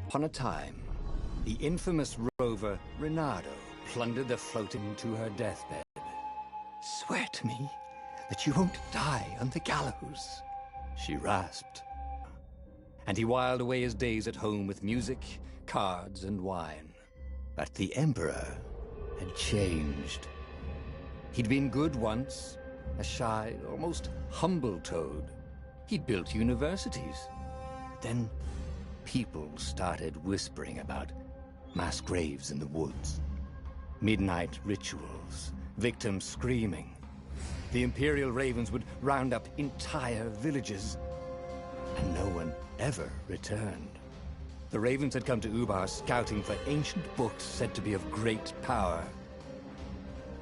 Upon a time, the infamous rover Reynardo plundered the floating to her deathbed. "Swear to me that you won't die on the gallows," she rasped. And he whiled away his days at home with music, cards, and wine. But the Emperor had changed. He'd been good once, a shy, almost humble toad. He'd built universities. Then people started whispering about mass graves in the woods, midnight rituals, victims screaming. The Imperial Ravens would round up entire villages, and no one ever returned. The Ravens had come to Ubar scouting for ancient books said to be of great power.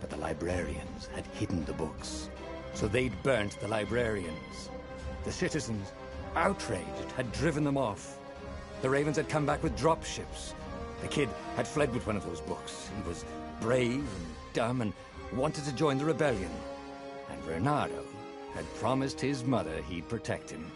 But the librarians had hidden the books, so they'd burnt the librarians. The citizens, outraged, had driven them off. The Ravens had come back with dropships. The kid had fled with one of those books. He was brave and dumb and wanted to join the rebellion. And Reynardo had promised his mother he'd protect him.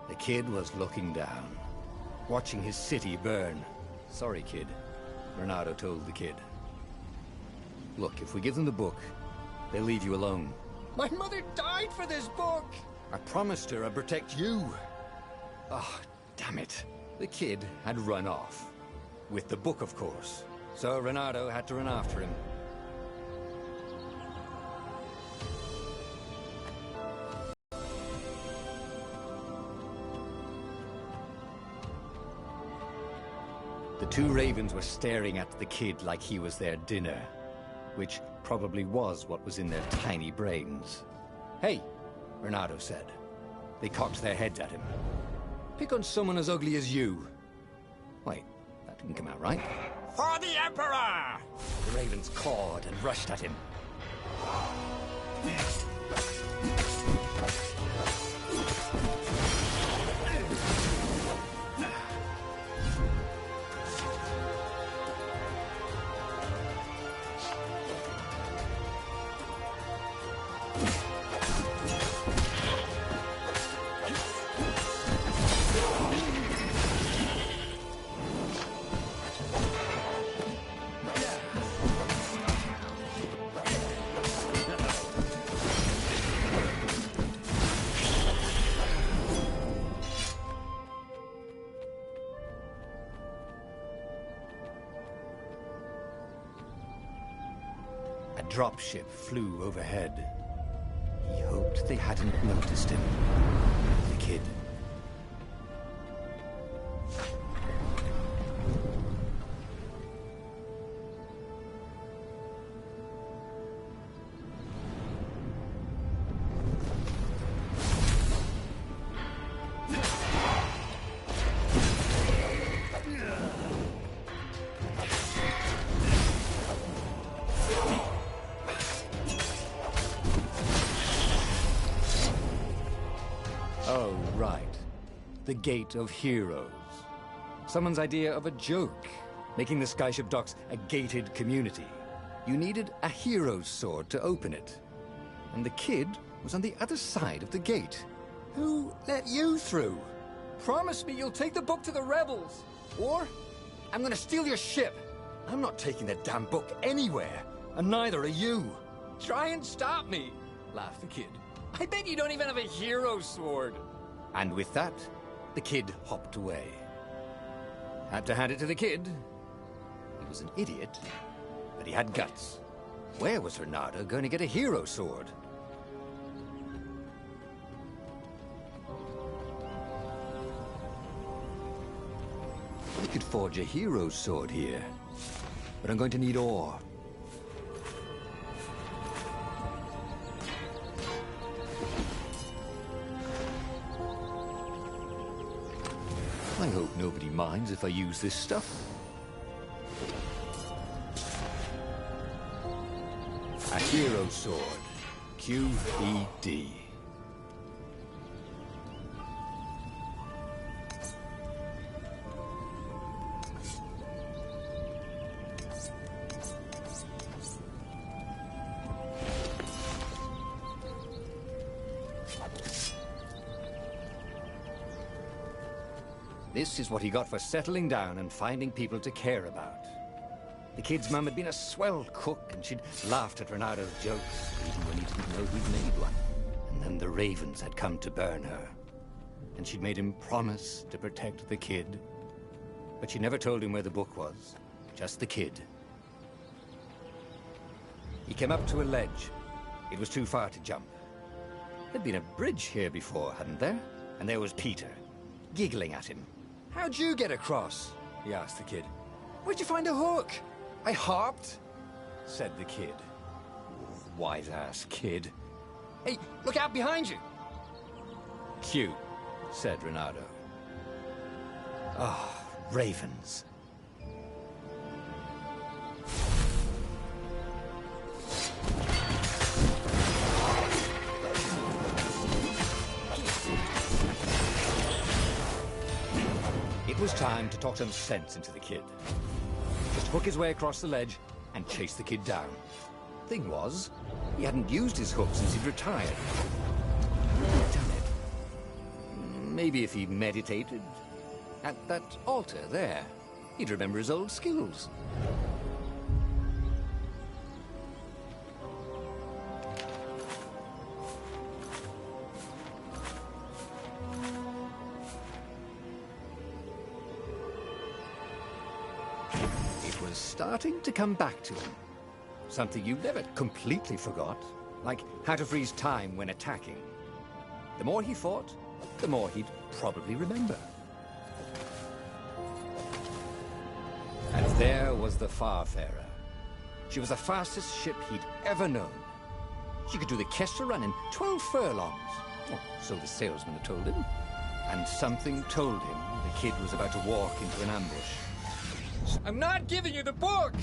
The kid was looking down, watching his city burn. "Sorry, kid," Reynardo told the kid. "Look, if we give them the book, they'll leave you alone." My mother died for this book! "I promised her I'd protect you." Oh, damn it. The kid had run off. With the book, of course. So Reynardo had to run after him. The two Ravens were staring at the kid like he was their dinner, which probably was what was in their tiny brains. "Hey," Reynardo said. They cocked their heads at him. "Pick on someone as ugly as you." Wait, that didn't come out right. For the Emperor! The Ravens cawed and rushed at him. A dropship flew overhead. He hoped they hadn't noticed him. The kid. Oh, right. The Gate of Heroes. Someone's idea of a joke, making the Skyship docks a gated community. You needed a hero's sword to open it. And the kid was on the other side of the gate. Who let you through? Promise me you'll take the book to the rebels! Or I'm gonna steal your ship. I'm not taking that damn book anywhere, and neither are you. Try and stop me, laughed the kid. I bet you don't even have a hero sword. And with that, the kid hopped away. Had to hand it to the kid. He was an idiot, but he had guts. Where was Reynardo going to get a hero sword? could forge a hero's sword here, but I'm going to need ore. I hope nobody minds if I use this stuff. A hero's sword. QED. This is what he got for settling down and finding people to care about. The kid's mum had been a swell cook, and she'd laughed at Renado's jokes, even when he didn't know who'd made one. And then the ravens had come to burn her. And she'd made him promise to protect the kid. But she never told him where the book was, just the kid. He came up to a ledge. It was too far to jump. There'd been a bridge here before, hadn't there? And there was Peter, giggling at him. How'd you get across? He asked the kid. Where'd you find a hook? I hopped, said the kid. Wise-ass kid. Hey, look out behind you! Cute, said Renado. Ah, ravens. It was time to talk some sense into the kid. Just hook his way across the ledge and chase the kid down. Thing was, he hadn't used his hook since he'd retired. Damn it. Maybe if he meditated at that altar there, he'd remember his old skills. Starting to come back to him. Something you never completely forgot, like how to freeze time when attacking. The more he fought, the more he'd probably remember. And there was the Farfarer. She was the fastest ship he'd ever known. She could do the Kestra run in 12 furlongs. Oh, so the salesman had told him. And something told him the kid was about to walk into an ambush. I'm not giving you the book!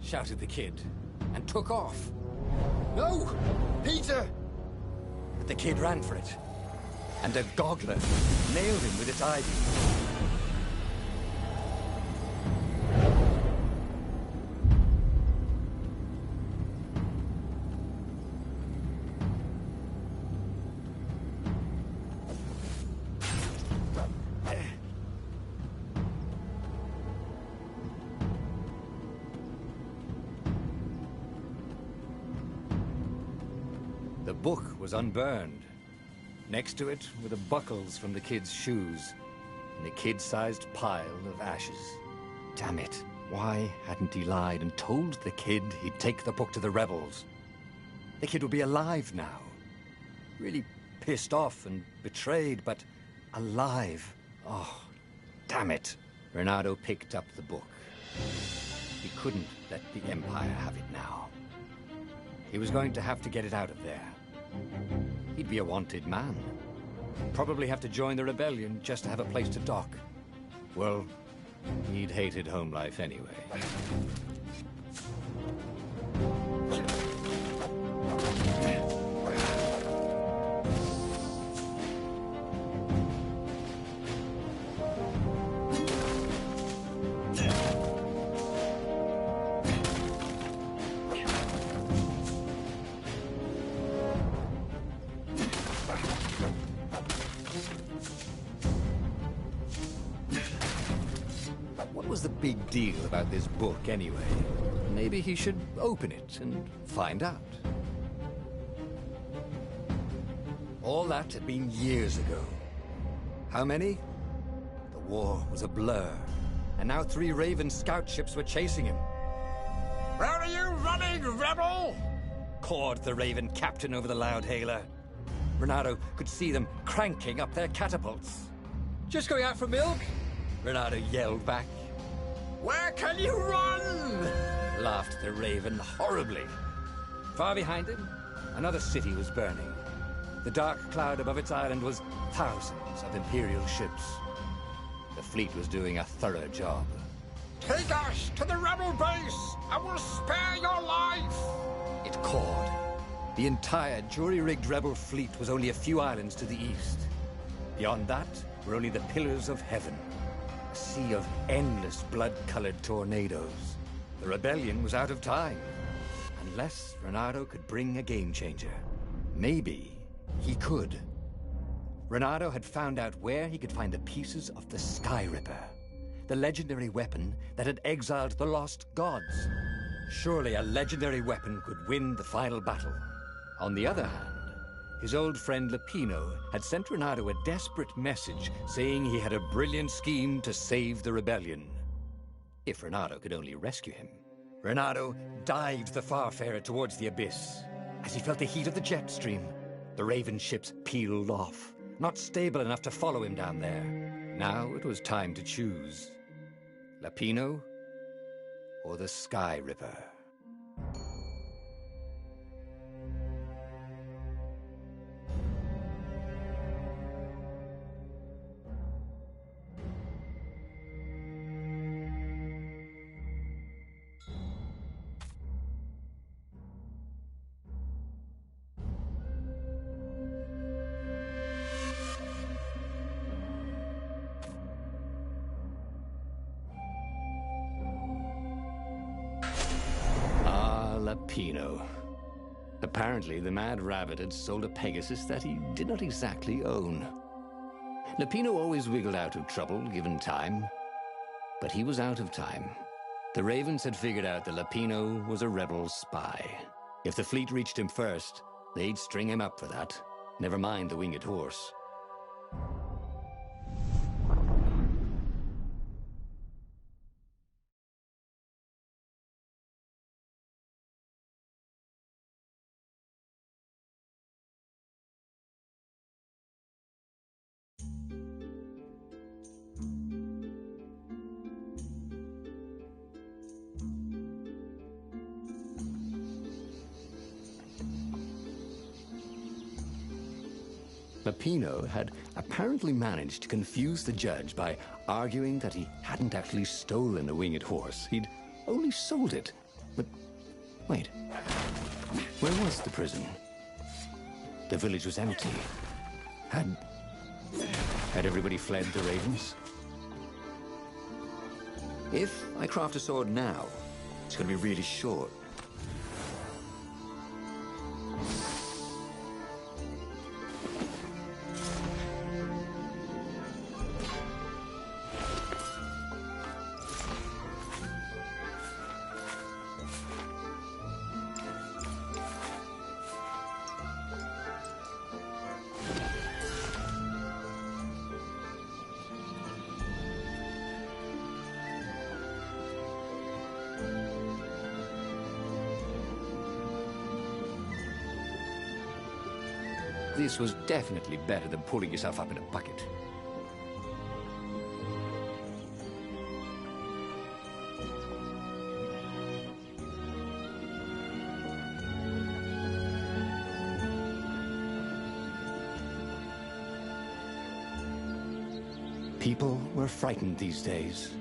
Shouted the kid, and took off. No! Peter! But the kid ran for it, and a goggler nailed him with its ivy. The book was unburned. Next to it were the buckles from the kid's shoes, and a kid-sized pile of ashes. Damn it. Why hadn't he lied and told the kid he'd take the book to the rebels? The kid would be alive now. Really pissed off and betrayed, but alive. Oh, damn it. Renado picked up the book. He couldn't let the Empire have it now. He was going to have to get it out of there. He'd be a wanted man. Probably have to join the rebellion just to have a place to dock. Well, he'd hated home life anyway. What was the big deal about this book anyway? Maybe he should open it and find out. All that had been years ago. How many? The war was a blur, and now 3 Raven scout ships were chasing him. Where are you running, rebel? Cawed the Raven captain over the loud hailer. Renado could see them cranking up their catapults. Just going out for milk? Renato yelled back. Where can you run? Laughed the Raven horribly. Far behind him, another city was burning. The dark cloud above its island was thousands of Imperial ships. The fleet was doing a thorough job. Take us to the rebel base! I will spare your life! It cawed. The entire jury-rigged rebel fleet was only a few islands to the east. Beyond that were only the pillars of heaven. A sea of endless blood-colored tornadoes. The rebellion was out of time. Unless Renato could bring a game-changer. Maybe he could. Renato had found out where he could find the pieces of the Sky Ripper, the legendary weapon that had exiled the lost gods. Surely a legendary weapon could win the final battle. On the other hand, his old friend Lapino had sent Renato a desperate message saying he had a brilliant scheme to save the rebellion. If Renato could only rescue him. Renato dived the Farfarer towards the abyss. As he felt the heat of the jet stream, the Raven ships peeled off, not stable enough to follow him down there. Now it was time to choose. Lapino or the Sky Ripper? Lapino. Apparently, the Mad Rabbit had sold a Pegasus that he did not exactly own. Lapino always wiggled out of trouble, given time. But he was out of time. The Ravens had figured out that Lapino was a rebel spy. If the fleet reached him first, they'd string him up for that. Never mind the winged horse. Lapino had apparently managed to confuse the judge by arguing that he hadn't actually stolen a winged horse. He'd only sold it. But wait, where was the prison? The village was empty. Had everybody fled the Ravens? If I craft a sword now, it's going to be really short. This was definitely better than pulling yourself up in a bucket. People were frightened these days.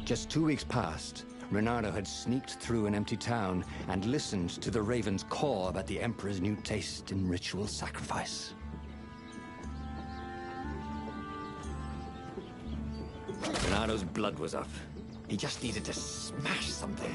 Just 2 weeks past, Renato had sneaked through an empty town and listened to the Ravens caw about the Emperor's new taste in ritual sacrifice. Renato's blood was up. He just needed to smash something.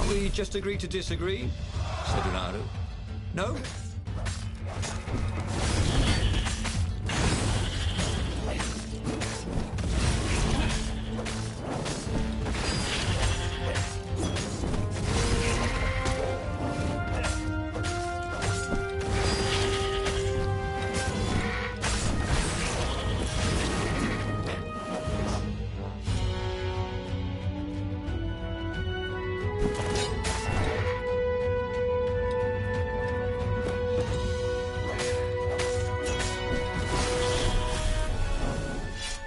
Can't we just agree to disagree? Said Renato. No?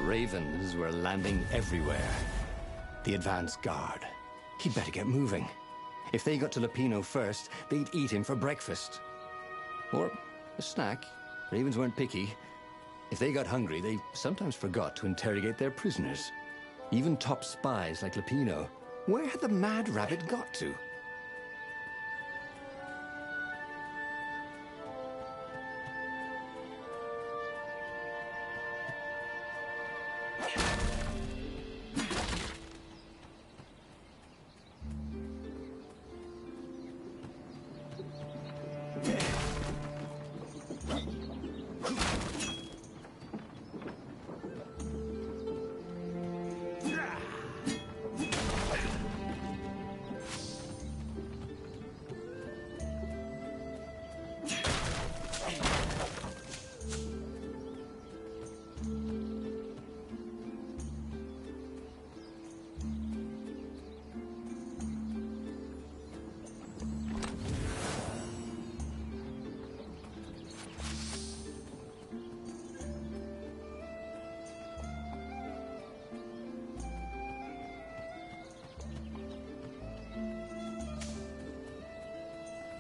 Ravens were landing everywhere. The advance guard. He'd better get moving. If they got to Lupino first, they'd eat him for breakfast. Or a snack. Ravens weren't picky. If they got hungry, they sometimes forgot to interrogate their prisoners. Even top spies like Lupino. Where had the mad rabbit got to?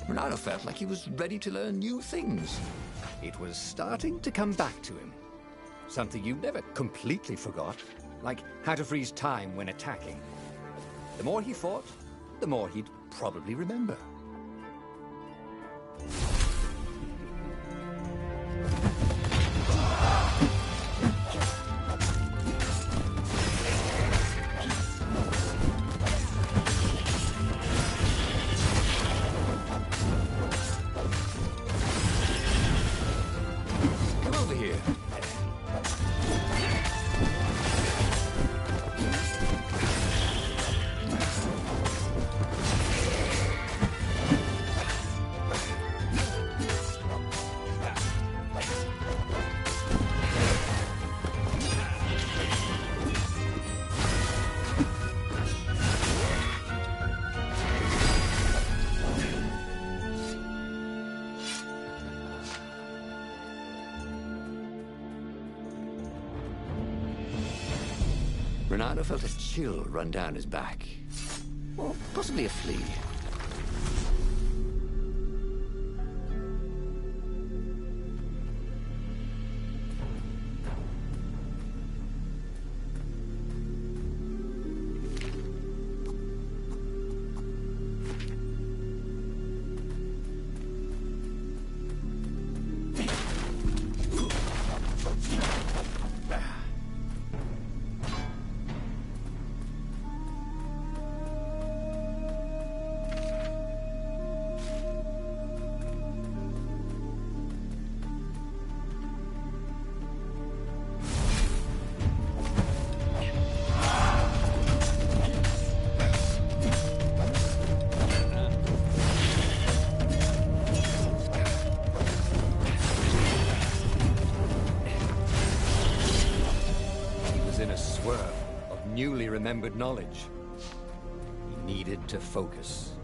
Renato felt like he was ready to learn new things. It was starting to come back to him. Something you never completely forgot, like how to freeze time when attacking. The more he fought, the more he'd probably remember. Renato felt a chill run down his back. Or possibly a flea. Newly remembered knowledge. He needed to focus.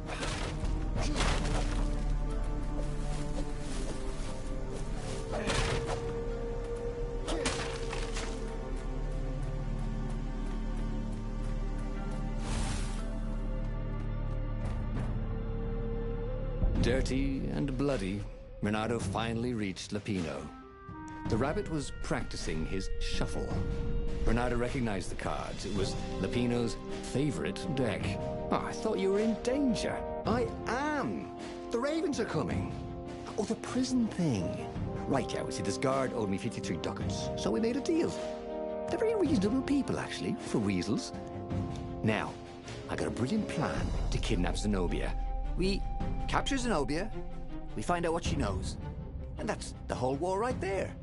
Dirty and bloody, Renato finally reached Lupino. The rabbit was practicing his shuffle. Renato recognized the cards. It was Lupino's favorite deck. Oh, I thought you were in danger. I am. The Ravens are coming. Oh, the prison thing. Right, yeah, see, this guard owed me 53 ducats, so we made a deal. They're very reasonable people, actually, for weasels. Now, I got a brilliant plan to kidnap Zenobia. We capture Zenobia, we find out what she knows, and that's the whole war right there.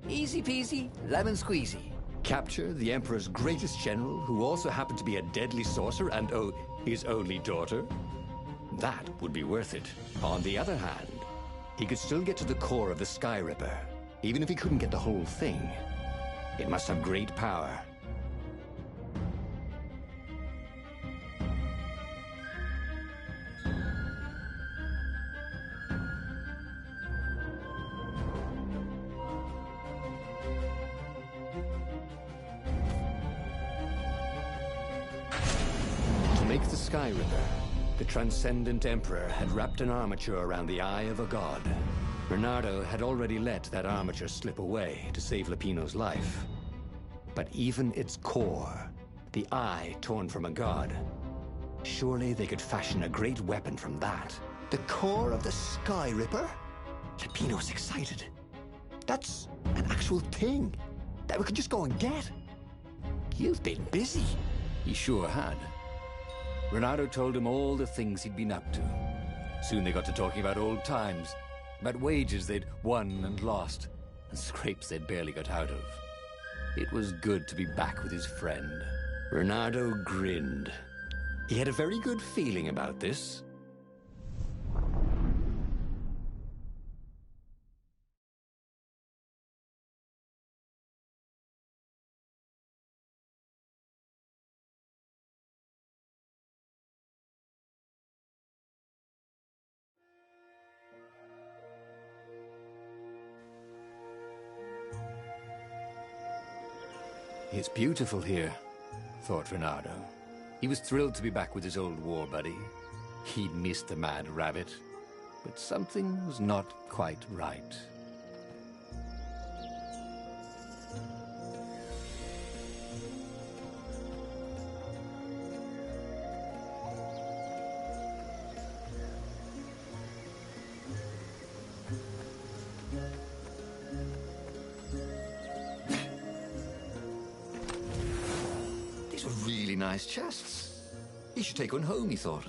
Easy peasy, lemon squeezy. Capture the Emperor's greatest general, who also happened to be a deadly sorcerer, and oh, his only daughter? That would be worth it. On the other hand, he could still get to the core of the Sky Ripper, even if he couldn't get the whole thing. It must have great power. To make the Sky Ripper, the Transcendent Emperor had wrapped an armature around the eye of a god. Bernardo had already let that armature slip away to save Lupino's life. But even its core, the eye torn from a god, surely they could fashion a great weapon from that. The core of the Sky Ripper? Lupino's excited. That's an actual thing that we could just go and get. You've been busy. He sure had. Bernardo told him all the things he'd been up to. Soon they got to talking about old times, about wages they'd won and lost, and scrapes they'd barely got out of. It was good to be back with his friend. Bernardo grinned. He had a very good feeling about this. It's beautiful here, thought Bernardo. He was thrilled to be back with his old war buddy. He'd missed the mad rabbit, but something was not quite right. These are really nice chests. He should take one home, he thought.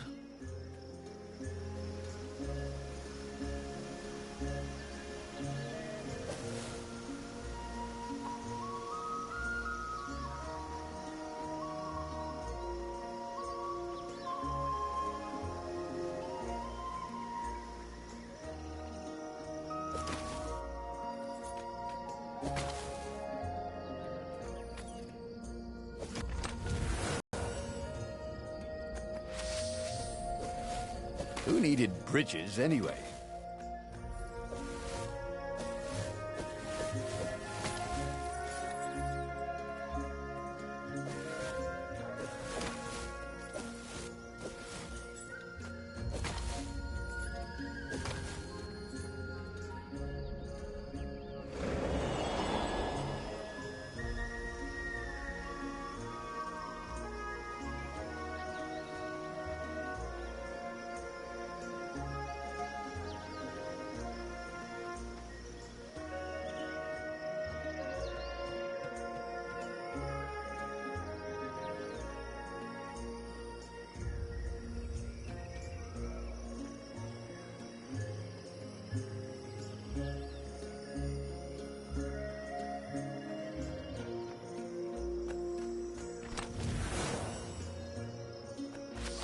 Who needed bridges anyway?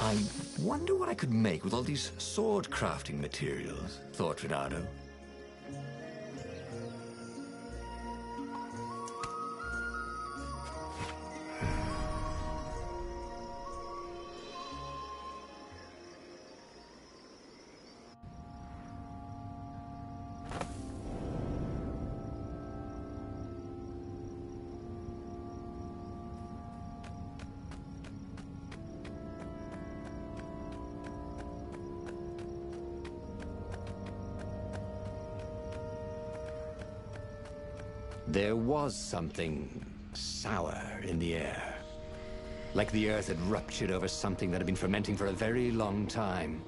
I wonder what I could make with all these sword crafting materials, thought Renato. There was something sour in the air. Like the earth had ruptured over something that had been fermenting for a very long time.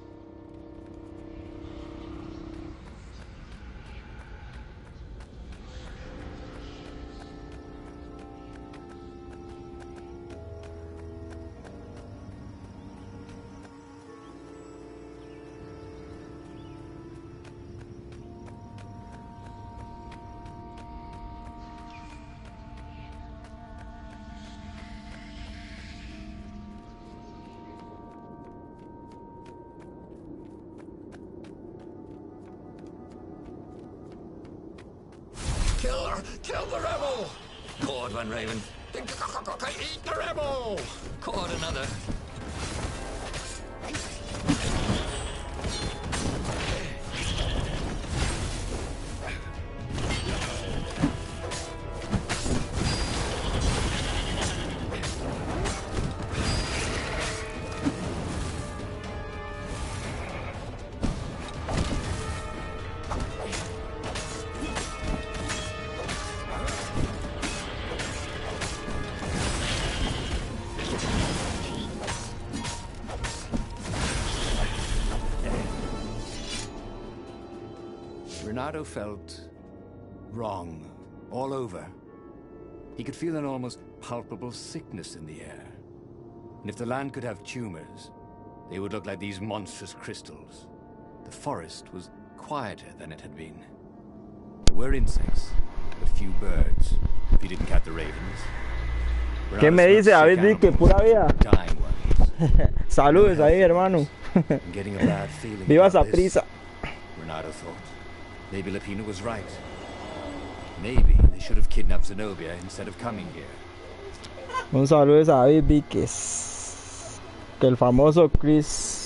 Kill the rebel! Caught one, Raven. Eat the rebel! Caught another. Renato felt wrong all over. He could feel an almost palpable sickness in the air. And if the land could have tumors, they would look like these monstrous crystals. The forest was quieter than it had been. There were insects, but few birds, if you didn't count the ravens. ¿Qué me dice David Vique? Pura vida. Dying ones. Saludos ahí, hermano. I'm getting a bad feeling Viva about esa this, prisa. Renato thought. Maybe Lapino was right. Maybe they should have kidnapped Zenobia instead of coming here. Un saludo a David Víquez. Que el famoso Chris.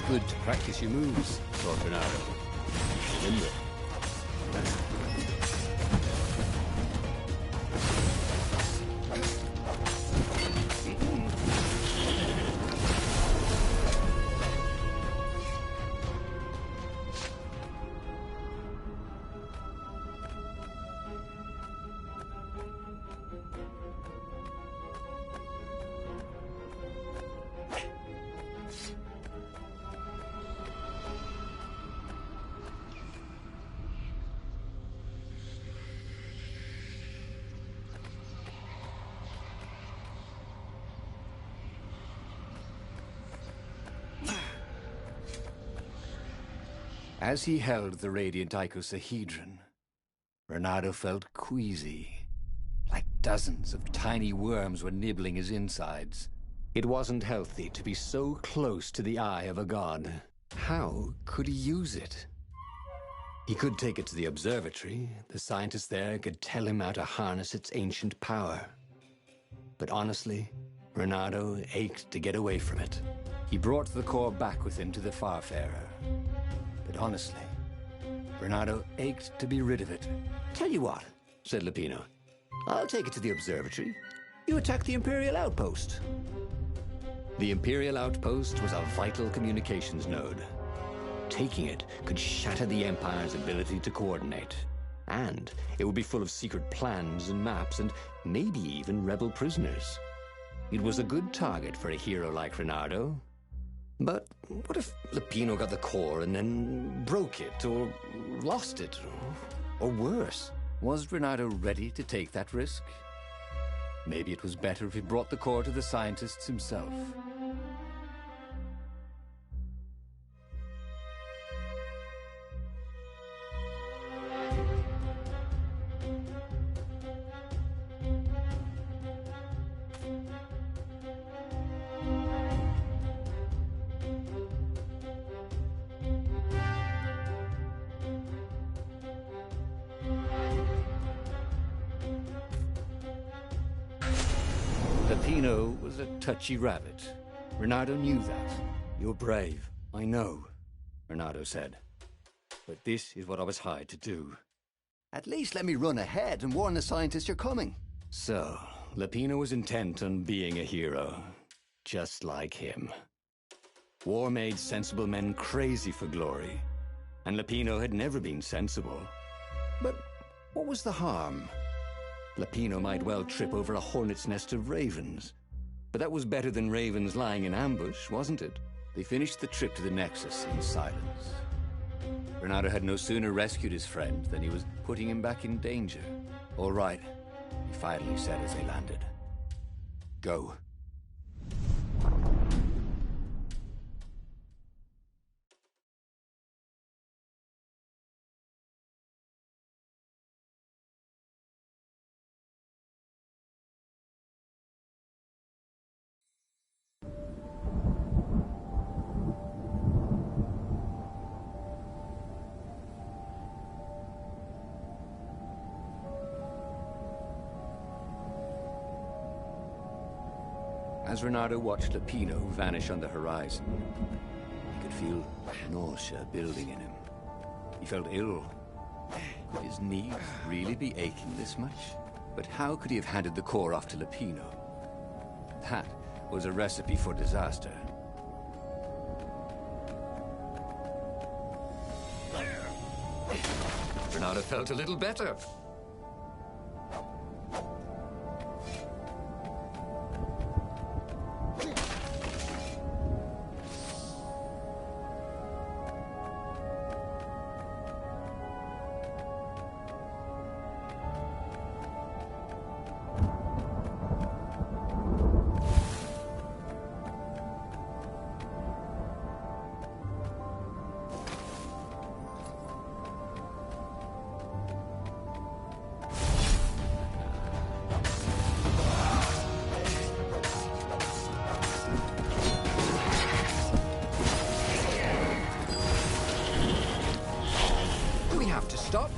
Good to practice your moves, thought Renato. Remember. As he held the radiant icosahedron, Renato felt queasy, like dozens of tiny worms were nibbling his insides. It wasn't healthy to be so close to the eye of a god. How could he use it? He could take it to the observatory. The scientists there could tell him how to harness its ancient power. But honestly, Renato ached to get away from it. He brought the core back with him to the Farfarer. But honestly, Renato ached to be rid of it. Tell you what, said Lapino. I'll take it to the observatory. You attack the Imperial outpost. The Imperial outpost was a vital communications node. Taking it could shatter the Empire's ability to coordinate. And it would be full of secret plans and maps and maybe even rebel prisoners. It was a good target for a hero like Renato. But what if Lapino got the core and then broke it, or lost it, or worse? Was Renato ready to take that risk? Maybe it was better if he brought the core to the scientists himself. Lupino was a touchy rabbit. Renato knew that. You're brave, I know, Renato said. But this is what I was hired to do. At least let me run ahead and warn the scientists you're coming. So, Lupino was intent on being a hero, just like him. War made sensible men crazy for glory, and Lupino had never been sensible. But what was the harm? Lupino might well trip over a hornet's nest of ravens. But that was better than ravens lying in ambush, wasn't it? They finished the trip to the Nexus in silence. Renato had no sooner rescued his friend than he was putting him back in danger. All right, he finally said as they landed. Go. As Renato watched Lupino vanish on the horizon, he could feel nausea building in him. He felt ill. Could his knees really be aching this much? But how could he have handed the core off to Lupino? That was a recipe for disaster. Renato felt a little better. Stop.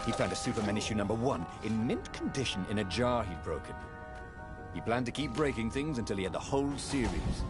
He found a Superman issue #1 in mint condition in a jar he'd broken. He planned to keep breaking things until he had the whole series.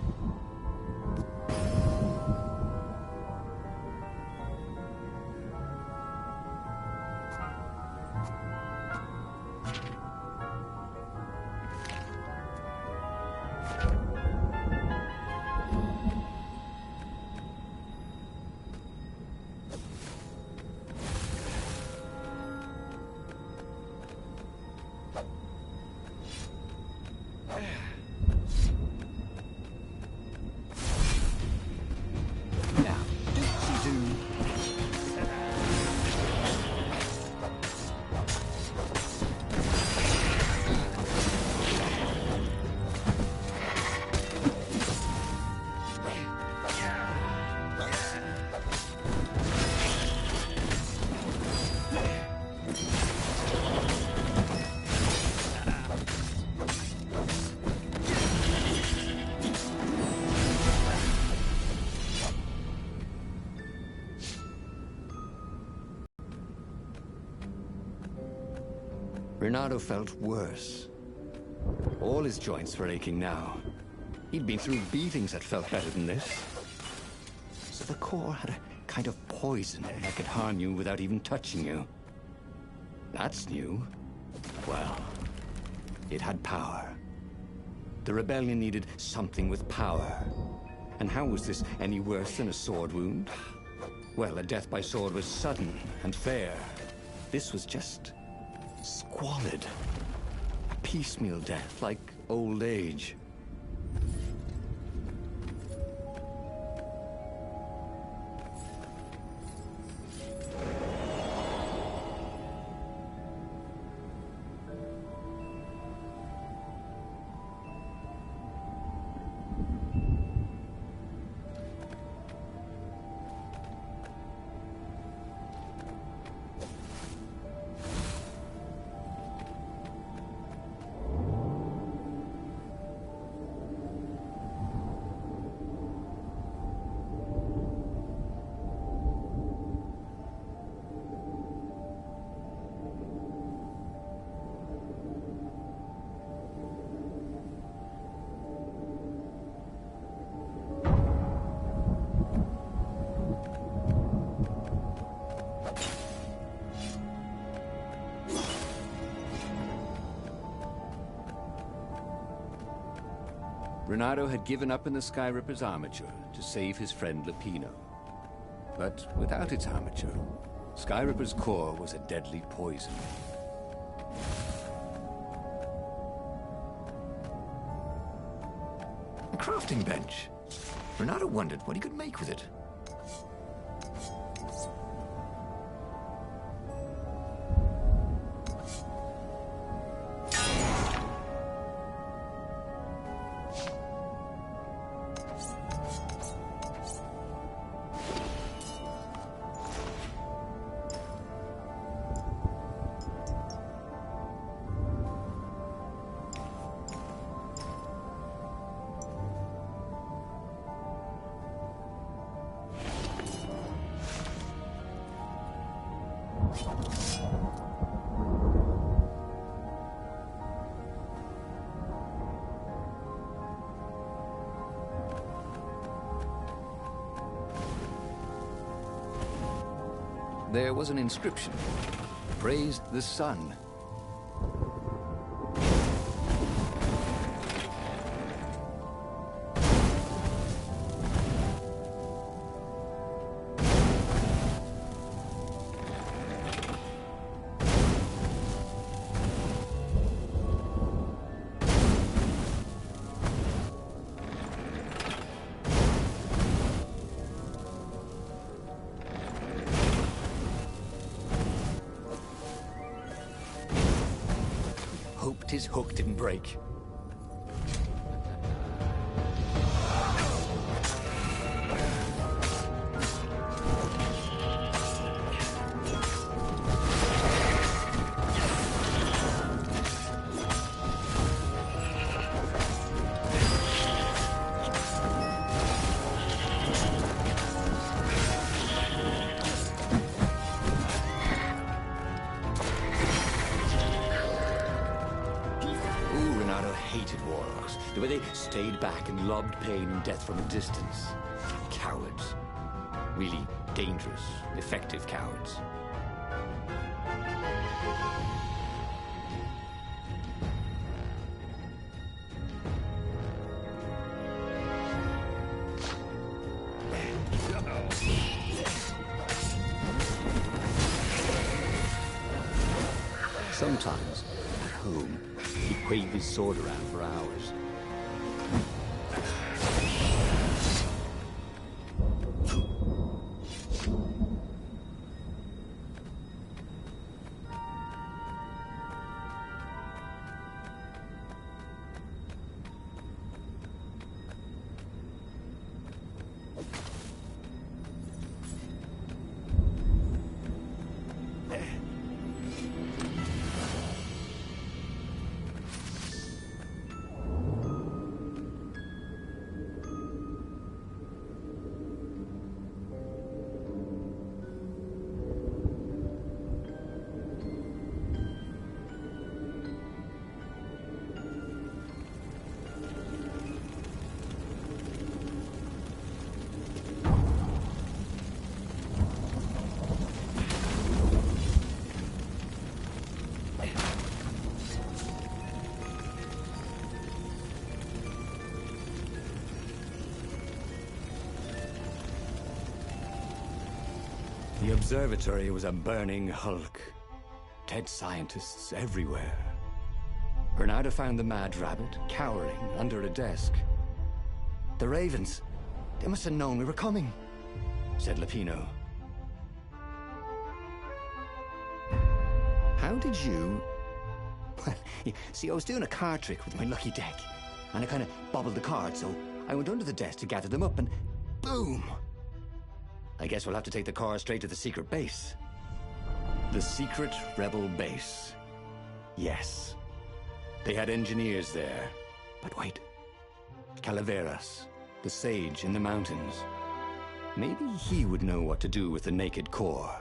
Renato felt worse. All his joints were aching now. He'd been through beatings that felt better than this. So the core had a kind of poison that could harm you without even touching you. That's new. Well, it had power. The rebellion needed something with power. And how was this any worse than a sword wound? Well, a death by sword was sudden and fair. This was just squalid. A piecemeal death, like old age. Renato had given up in the Skyripper's armature to save his friend Lupino. But without its armature, Skyripper's core was a deadly poison. A crafting bench. Renato wondered what he could make with it. There was an inscription. Praised the sun. Hoped his hook didn't break. The way they stayed back and lobbed pain and death from a distance. Cowards. Really dangerous, effective cowards. Sometimes, at home, he'd wave his sword around for hours. observatory was a burning hulk. Dead scientists everywhere. Bernardo found the mad rabbit cowering under a desk. The ravens, they must have known we were coming, said Lupino. How did you... Well, see, I was doing a card trick with my lucky deck, and I kind of bobbled the cards, so I went under the desk to gather them up, and boom! I guess we'll have to take the car straight to the secret base. The secret rebel base. Yes. They had engineers there. But wait. Calaveras, the sage in the mountains. Maybe he would know what to do with the naked core.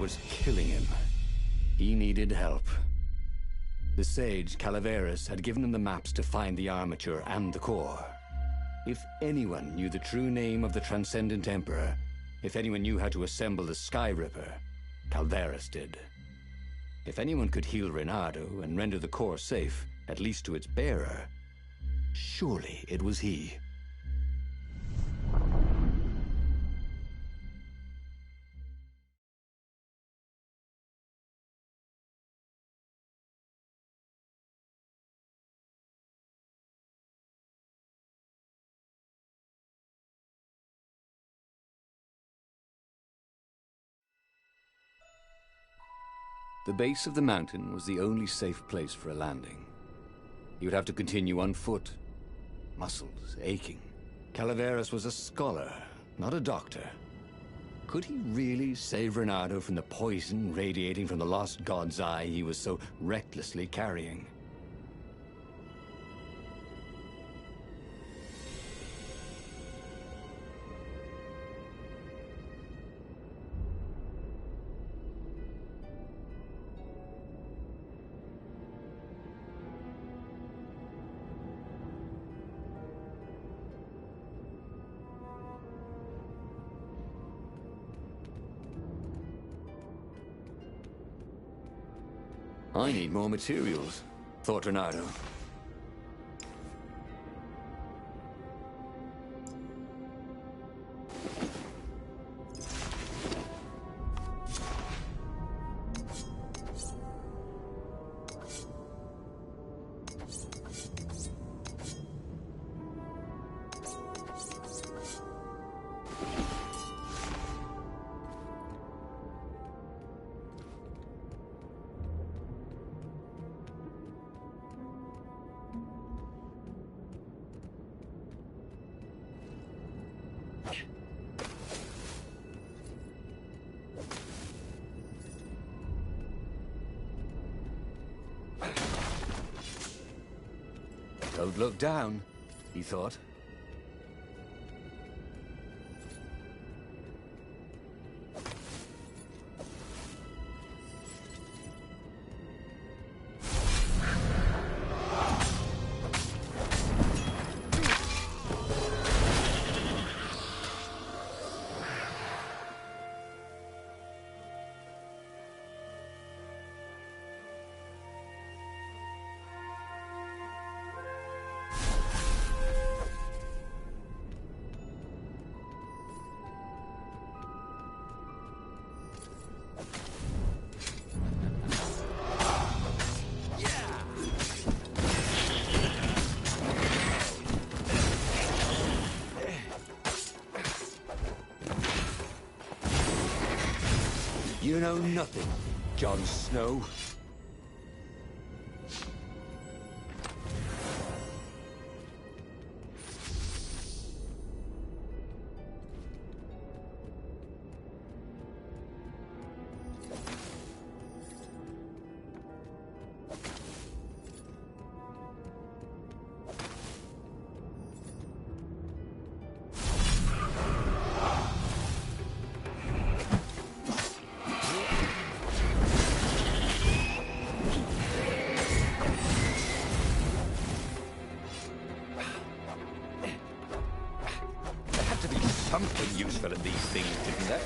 Was killing him. He needed help. The sage, Calaveras, had given him the maps to find the armature and the core. If anyone knew the true name of the Transcendent Emperor, if anyone knew how to assemble the Sky Ripper, Calaveras did. If anyone could heal Reynardo and render the core safe, at least to its bearer, surely it was he. The base of the mountain was the only safe place for a landing. He would have to continue on foot, muscles aching. Calaveras was a scholar, not a doctor. Could he really save Reynardo from the poison radiating from the lost god's eye he was so recklessly carrying? I need more materials, thought Reynardo. Don't look down, he thought. You know nothing, Jon Snow. Something useful in these things, didn't there?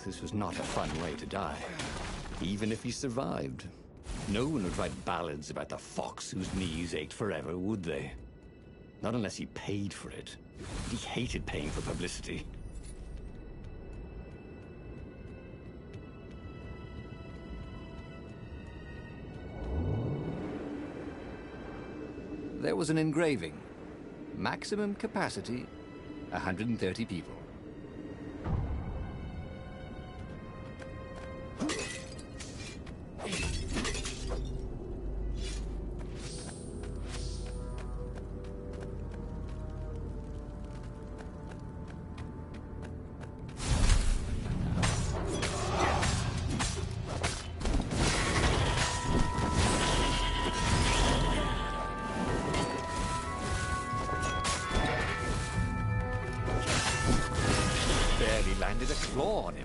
this was not a fun way to die. Even if he survived, no one would write ballads about the fox whose knees ached forever, would they? Not unless he paid for it. He hated paying for publicity. There was an engraving. Maximum capacity, 130 people. Landed a claw on